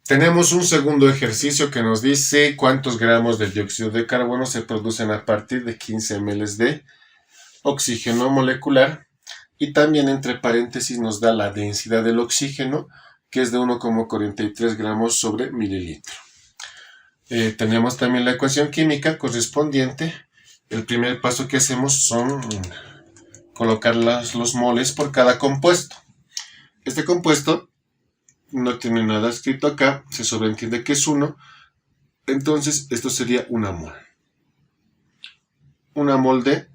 Tenemos un segundo ejercicio que nos dice cuántos gramos de dióxido de carbono se producen a partir de 15 ml de oxígeno molecular, y también entre paréntesis nos da la densidad del oxígeno, que es de 1,43 gramos sobre mililitro. Tenemos también la ecuación química correspondiente. El primer paso que hacemos son colocar los moles por cada compuesto. Este compuesto no tiene nada escrito acá, se sobreentiende que es 1, entonces esto sería una mol. Una mol de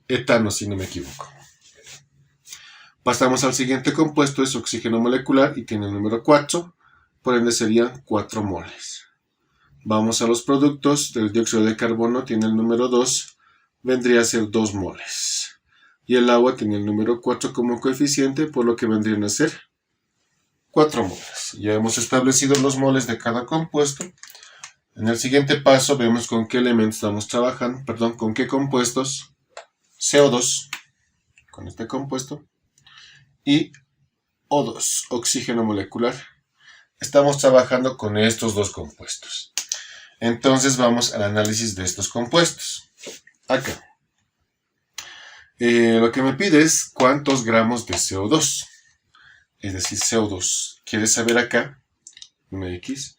etano, si no me equivoco. Pasamos al siguiente compuesto, es oxígeno molecular y tiene el número 4, por ende serían 4 moles. Vamos a los productos, del dióxido de carbono tiene el número 2, vendría a ser 2 moles. Y el agua tiene el número 4 como coeficiente, por lo que vendrían a ser 4 moles. Ya hemos establecido los moles de cada compuesto. En el siguiente paso vemos con qué elementos estamos trabajando, con qué compuestos. CO2, con este compuesto, y O2, oxígeno molecular. Estamos trabajando con estos dos compuestos. Entonces vamos al análisis de estos compuestos. Acá. Lo que me pide es cuántos gramos de CO2. Es decir, CO2. ¿Quieres saber acá? Una X.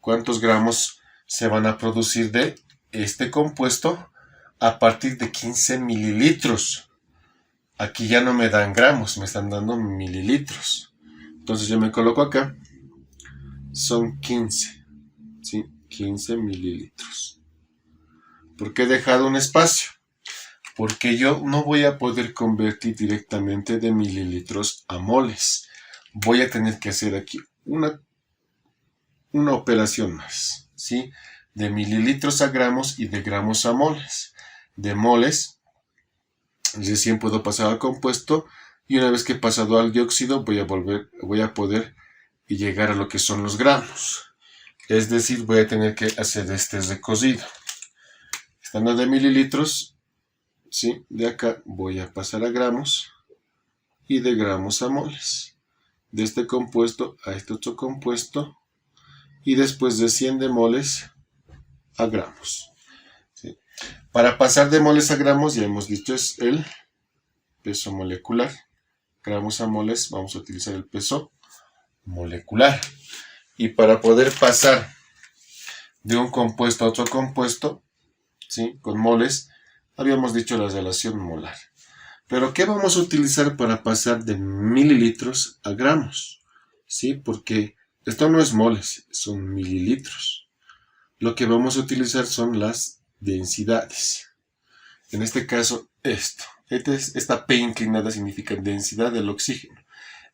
¿Cuántos gramos se van a producir de este compuesto a partir de 15 mililitros? Aquí ya no me dan gramos, me están dando mililitros. Entonces yo me coloco acá. Son 15. ¿Sí? 15 mililitros. ¿Por qué he dejado un espacio? Porque yo no voy a poder convertir directamente de mililitros a moles. Voy a tener que hacer aquí una operación más, ¿sí? De mililitros a gramos y de gramos a moles. De moles, recién puedo pasar al compuesto, y una vez que he pasado al dióxido voy a poder llegar a lo que son los gramos. Es decir, voy a tener que hacer este recocido. Estando de mililitros, ¿sí? De acá voy a pasar a gramos y de gramos a moles. De este compuesto a este otro compuesto, y después de 100 de moles a gramos. ¿Sí? Para pasar de moles a gramos, ya hemos dicho, es el peso molecular. Gramos a moles, vamos a utilizar el peso molecular. Y para poder pasar de un compuesto a otro compuesto, ¿sí? Con moles, habíamos dicho la relación molar. Pero ¿qué vamos a utilizar para pasar de mililitros a gramos? ¿Sí? Porque esto no es moles, son mililitros. Lo que vamos a utilizar son las densidades. En este caso, esto. Esta P inclinada significa densidad del oxígeno.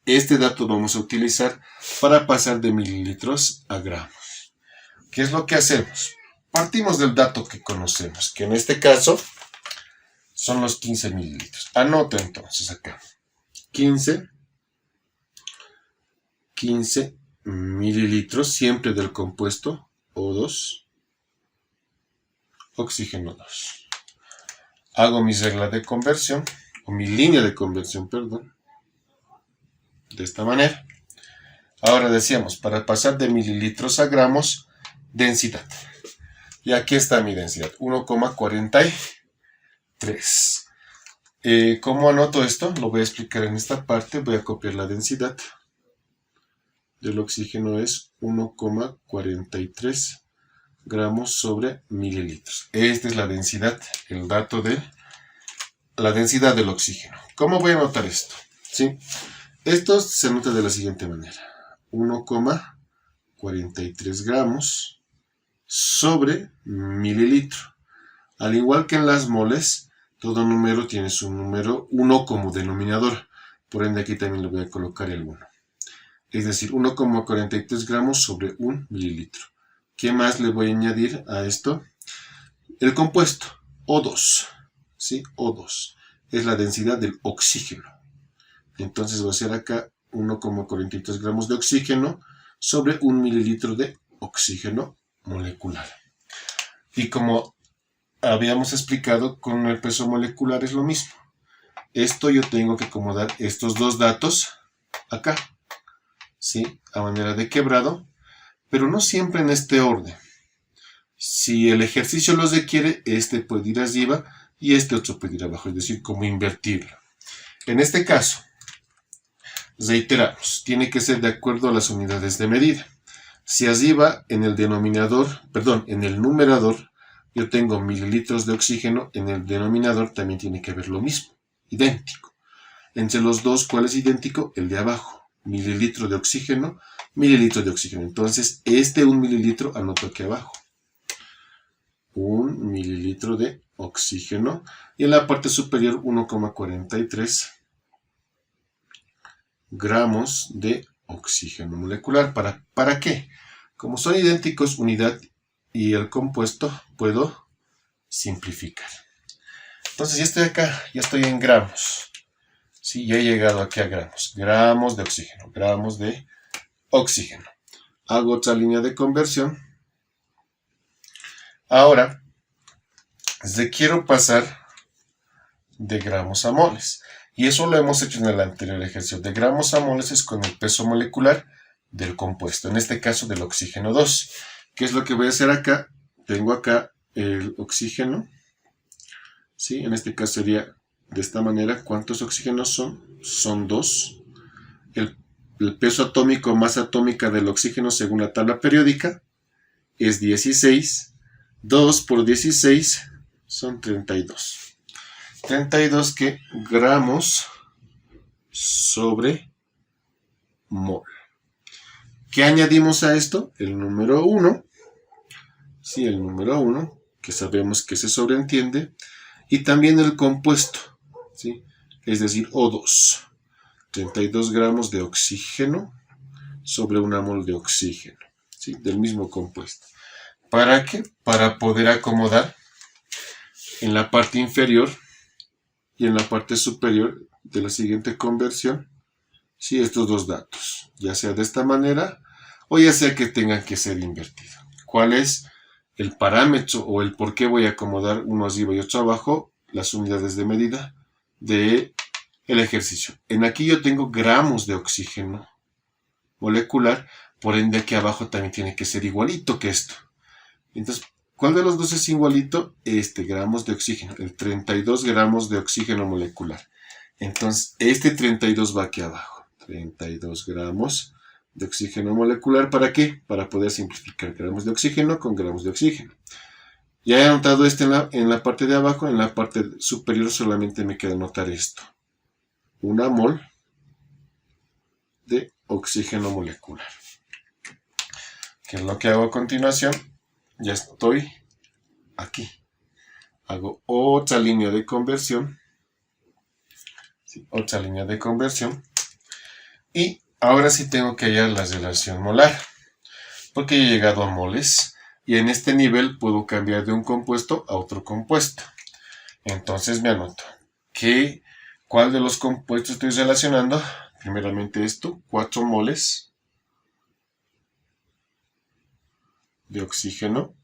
Este dato vamos a utilizar para pasar de mililitros a gramos. ¿Qué es lo que hacemos? Partimos del dato que conocemos, que en este caso son los 15 mililitros. Anoto entonces acá. 15 mililitros, siempre del compuesto O2, oxígeno 2. Hago mi regla de conversión, o mi línea de conversión, perdón, de esta manera. Ahora decíamos, para pasar de mililitros a gramos, densidad. Y aquí está mi densidad, 1,43. ¿Cómo anoto esto? Lo voy a explicar en esta parte. Voy a copiar la densidad del oxígeno, es 1,43 gramos sobre mililitros. Esta es la densidad, el dato de la densidad del oxígeno. ¿Cómo voy a anotar esto? ¿Sí? Esto se nota de la siguiente manera. 1,43 gramos sobre mililitro. Al igual que en las moles, todo número tiene su número 1 como denominador. Por ende, aquí también le voy a colocar el 1. Es decir, 1,43 gramos sobre 1 mililitro. ¿Qué más le voy a añadir a esto? El compuesto, O2. ¿Sí? O2. Es la densidad del oxígeno. Entonces voy a hacer acá 1,43 gramos de oxígeno sobre 1 mililitro de oxígeno molecular. Y como habíamos explicado, con el peso molecular es lo mismo. Esto yo tengo que acomodar estos dos datos acá, ¿sí? A manera de quebrado. pero no siempre en este orden. Si el ejercicio lo requiere, este puede ir arriba y este otro puede ir abajo, es decir, como invertirlo. En este caso, reiteramos, tiene que ser de acuerdo a las unidades de medida. Si arriba en el en el numerador, yo tengo mililitros de oxígeno, en el denominador también tiene que haber lo mismo, idéntico. Entre los dos, ¿cuál es idéntico? El de abajo, mililitro de oxígeno, mililitro de oxígeno. Entonces, 1 mililitro anoto aquí abajo. 1 mililitro de oxígeno. Y en la parte superior, 1,43 gramos de oxígeno molecular. ¿Para qué? Como son idénticos unidad y el compuesto, puedo simplificar. Entonces ya estoy acá, ya estoy en gramos. Sí, ya he llegado aquí a gramos. Gramos de oxígeno, gramos de oxígeno. Hago otra línea de conversión. Ahora, quiero pasar de gramos a moles. Y eso lo hemos hecho en el anterior ejercicio. De gramos a moles es con el peso molecular del compuesto, en este caso del oxígeno 2. ¿Qué es lo que voy a hacer acá? Tengo acá el oxígeno, ¿sí? En este caso sería de esta manera. ¿Cuántos oxígenos son? Son 2. El peso atómico, masa atómica del oxígeno según la tabla periódica es 16. 2 por 16 son 32. 32 que gramos sobre mol. ¿Qué añadimos a esto? El número 1. Sí, el número 1, que sabemos que se sobreentiende. Y también el compuesto, ¿sí? Es decir, O2. 32 gramos de oxígeno sobre 1 mol de oxígeno, ¿sí? Del mismo compuesto. ¿Para qué? Para poder acomodar en la parte inferior y en la parte superior de la siguiente conversión, sí, estos dos datos, ya sea de esta manera o ya sea que tengan que ser invertidos. ¿Cuál es el parámetro o el por qué voy a acomodar uno arriba y otro abajo? Las unidades de medida del ejercicio. En aquí yo tengo gramos de oxígeno molecular, por ende aquí abajo también tiene que ser igualito que esto. Entonces, ¿cuál de los dos es igualito? Gramos de oxígeno, el 32 gramos de oxígeno molecular. Entonces, 32 va aquí abajo. 32 gramos de oxígeno molecular. ¿Para qué? Para poder simplificar gramos de oxígeno con gramos de oxígeno. Ya he anotado en la parte de abajo. En la parte superior solamente me queda anotar esto. 1 mol de oxígeno molecular. ¿Qué es lo que hago a continuación? Ya estoy aquí. Hago otra línea de conversión. Sí, otra línea de conversión. Y ahora sí tengo que hallar la relación molar. Porque he llegado a moles. Y en este nivel puedo cambiar de un compuesto a otro compuesto. Entonces me anoto. ¿Cuál de los compuestos estoy relacionando? Primeramente esto. 4 moles de oxígeno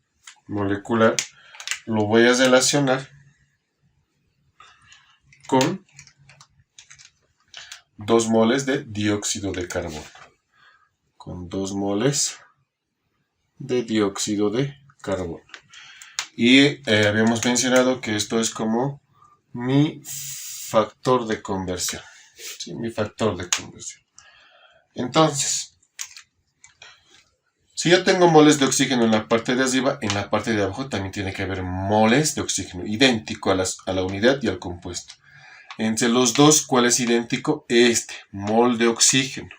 molecular. Lo voy a relacionar con 2 moles de dióxido de carbono. Con 2 moles de dióxido de carbono. Y habíamos mencionado que esto es como mi factor de conversión. ¿Sí? Mi factor de conversión. Entonces, si yo tengo moles de oxígeno en la parte de arriba, en la parte de abajo también tiene que haber moles de oxígeno, idéntico a la unidad y al compuesto. Entre los dos, ¿cuál es idéntico? Mol de oxígeno.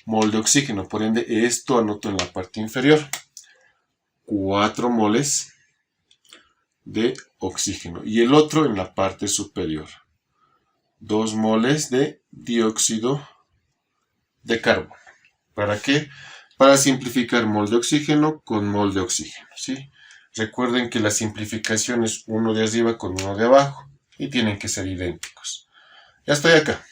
Mol de oxígeno, por ende, esto anoto en la parte inferior. 4 moles de oxígeno. Y el otro en la parte superior. 2 moles de dióxido de carbono. ¿Para qué? Para simplificar mol de oxígeno con mol de oxígeno, ¿sí? Recuerden que la simplificación es uno de arriba con uno de abajo y tienen que ser idénticos. Ya estoy acá.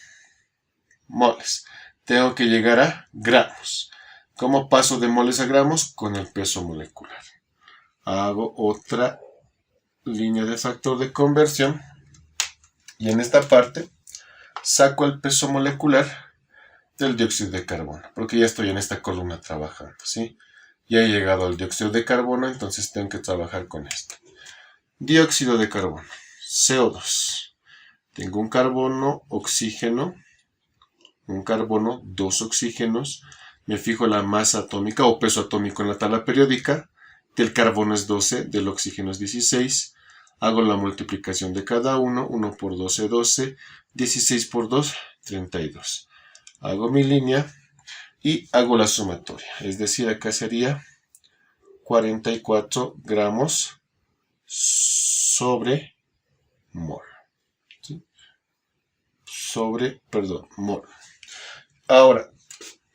Moles. Tengo que llegar a gramos. ¿Cómo paso de moles a gramos? Con el peso molecular. Hago otra línea de factor de conversión y en esta parte saco el peso molecular del dióxido de carbono, porque ya estoy en esta columna trabajando, ¿sí? Ya he llegado al dióxido de carbono, entonces tengo que trabajar con esto. Dióxido de carbono, CO2. Tengo un carbono, oxígeno, un carbono, dos oxígenos. Me fijo la masa atómica o peso atómico en la tabla periódica. Del carbono es 12, del oxígeno es 16. Hago la multiplicación de cada uno. 1 por 12, 12. 16 por 2, 32. Hago mi línea y hago la sumatoria. Es decir, acá sería 44 gramos sobre mol. ¿Sí? Mol. Ahora,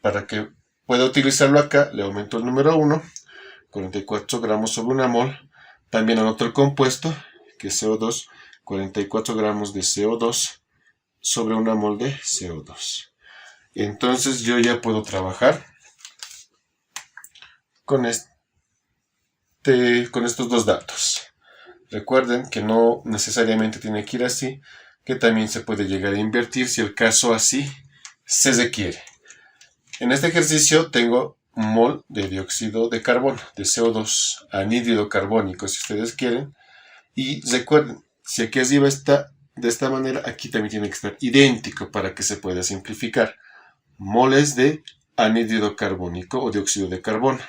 para que pueda utilizarlo acá, le aumento el número 1. 44 gramos sobre una mol. También anoto el compuesto, que es CO2. 44 gramos de CO2 sobre una mol de CO2. Entonces yo ya puedo trabajar con estos dos datos. Recuerden que no necesariamente tiene que ir así, que también se puede llegar a invertir si el caso así se requiere. En este ejercicio tengo un mol de dióxido de carbono, de CO2, anhídrido carbónico si ustedes quieren. Y recuerden, si aquí arriba está de esta manera, aquí también tiene que estar idéntico para que se pueda simplificar. Moles de anhídrido carbónico o dióxido de carbono.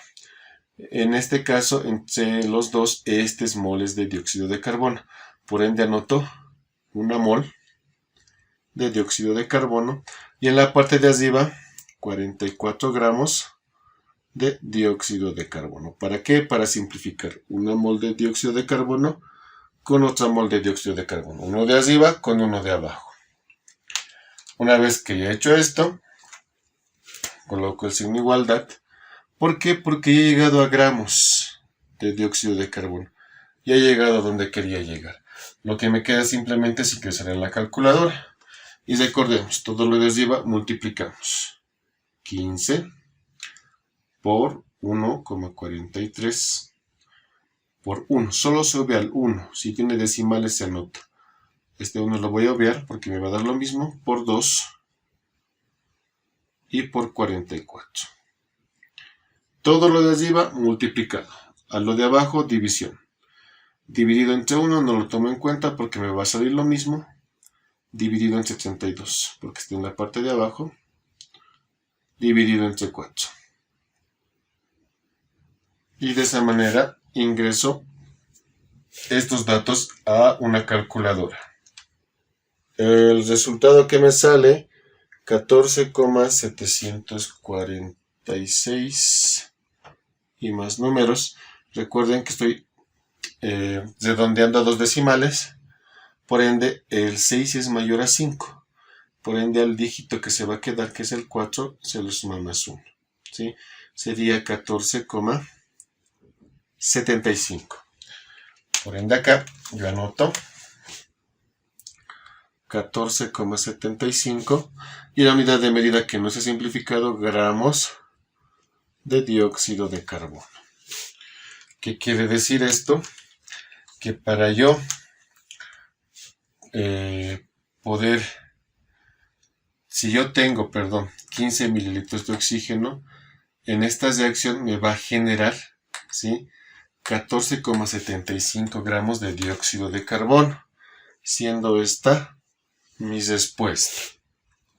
En este caso, entre los dos, este es moles de dióxido de carbono. Por ende, anoto una mol de dióxido de carbono. Y en la parte de arriba, 44 gramos de dióxido de carbono. ¿Para qué? Para simplificar una mol de dióxido de carbono con otra mol de dióxido de carbono. Uno de arriba con uno de abajo. Una vez que ya he hecho esto, coloco el signo igualdad. ¿Por qué? Porque ya he llegado a gramos de dióxido de carbono. Ya he llegado a donde quería llegar. Lo que me queda simplemente es ingresar en la calculadora. Y recordemos, todo lo de arriba multiplicamos. 15 por 1,43 por 1. Solo se obvia el 1. Si tiene decimales se anota. Este 1 lo voy a obviar porque me va a dar lo mismo. Por 2 y por 44. Todo lo de arriba multiplicado. A lo de abajo división. Dividido entre 1 no lo tomo en cuenta porque me va a salir lo mismo. Dividido entre 32 porque está en la parte de abajo. Dividido entre 4. Y de esa manera ingreso estos datos a una calculadora. El resultado que me sale 14,746 y más números. Recuerden que estoy redondeando a dos decimales, por ende el 6 es mayor a 5, por ende al dígito que se va a quedar, que es el 4, se le suma más 1, ¿sí? Sería 14,75. Por ende acá yo anoto 14,75 y la unidad de medida que no se ha simplificado, gramos de dióxido de carbono. ¿Qué quiere decir esto? Que para yo poder, si yo tengo, 15 mililitros de oxígeno, en esta reacción me va a generar, ¿sí?, 14,75 gramos de dióxido de carbono, siendo esta mi respuesta.